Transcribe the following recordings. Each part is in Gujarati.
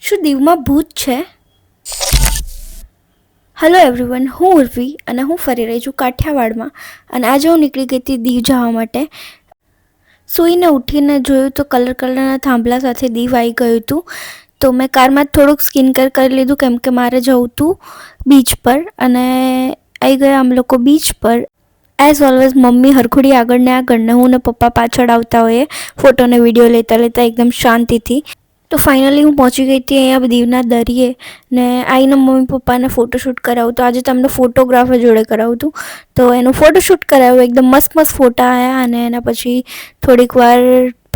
શું દીવમાં ભૂત છે? હેલો એવરીવન, હું ઉર્વી અને હું ફરી રહી છું કાઠિયાવાડમાં. અને આજે હું નીકળી ગઈ હતી દીવ જવા માટે. સૂઈને ઉઠીને જોયું તો કલરના થાંભલા સાથે દીવ આવી ગયું હતું. તો મેં કારમાં થોડુંક સ્કિન કેર કરી લીધું કેમ કે મારે જવું હતું બીચ પર. અને આવી ગયા અમે લોકો બીચ પર. એઝ ઓલવેઝ મમ્મી હરખુડી આગળ ને હું ને પપ્પા પાછળ આવતા હોઈએ, ફોટો ને વિડીયો લેતા એકદમ શાંતિથી. તો ફાઇનલી હું પહોંચી ગઈ હતી અહીંયા દીવના દરિયે ને આવીને મમ્મી પપ્પાને ફોટોશૂટ કરાવું. તો આજે તમને ફોટોગ્રાફર જોડે કરાવું હતું, તો એનું ફોટોશૂટ કરાવ્યું. એકદમ મસ્ત ફોટા આવ્યા અને એના પછી થોડીક વાર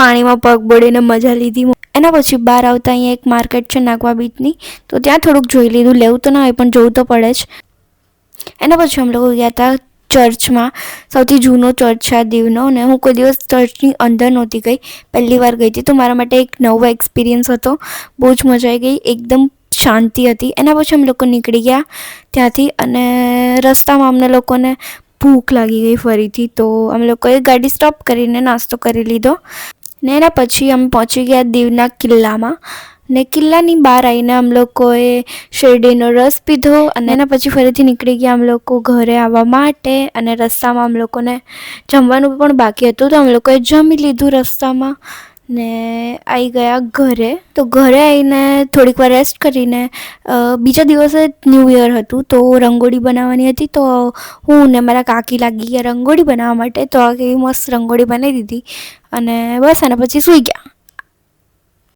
પાણીમાં પગ બોળીને મજા લીધી. એના પછી બહાર આવતા અહીંયા એક માર્કેટ છે નાગવા બીચની, તો ત્યાં થોડુંક જોઈ લીધું. લેવું તો ના હોય પણ જોવું તો પડે જ. એના પછી અમે લોકો ગયા હતા ચર્ચમાં. સૌથી જૂનો ચર્ચ છે આ દીવનો, ને હું કોઈ દિવસ ચર્ચની અંદર નહોતી ગઈ, પહેલી વાર ગઈ હતી. તો મારા માટે એક નવો એક્સપિરિયન્સ હતો, બહુ જ મજા આવી ગઈ, એકદમ શાંતિ હતી. એના પછી અમે લોકો નીકળી ગયા ત્યાંથી અને રસ્તામાં અમને લોકોને ભૂખ લાગી ગઈ ફરીથી. તો અમે લોકોએ ગાડી સ્ટોપ કરીને નાસ્તો કરી લીધો ને એના પછી અમે પહોંચી ગયા દીવના કિલ્લામાં. ને કિલ્લાની બહાર આવીને અમે લોકોએ શેરડીનો રસ પીધો અને એના પછી ફરીથી નીકળી ગયા અમે લોકો ઘરે આવવા માટે. અને રસ્તામાં અમે લોકોને જમવાનું પણ બાકી હતું, તો અમે લોકોએ જમી લીધું રસ્તામાં ને આવી ગયા ઘરે. તો ઘરે આવીને થોડીક વાર રેસ્ટ કરીને બીજા દિવસે ન્યૂ યર હતું, તો રંગોળી બનાવવાની હતી. તો હું ને મારા કાકી લાગી ગયા રંગોળી બનાવવા માટે. તો આ કેવી મસ્ત રંગોળી બનાવી દીધી અને બસ એના પછી સૂઈ ગયા.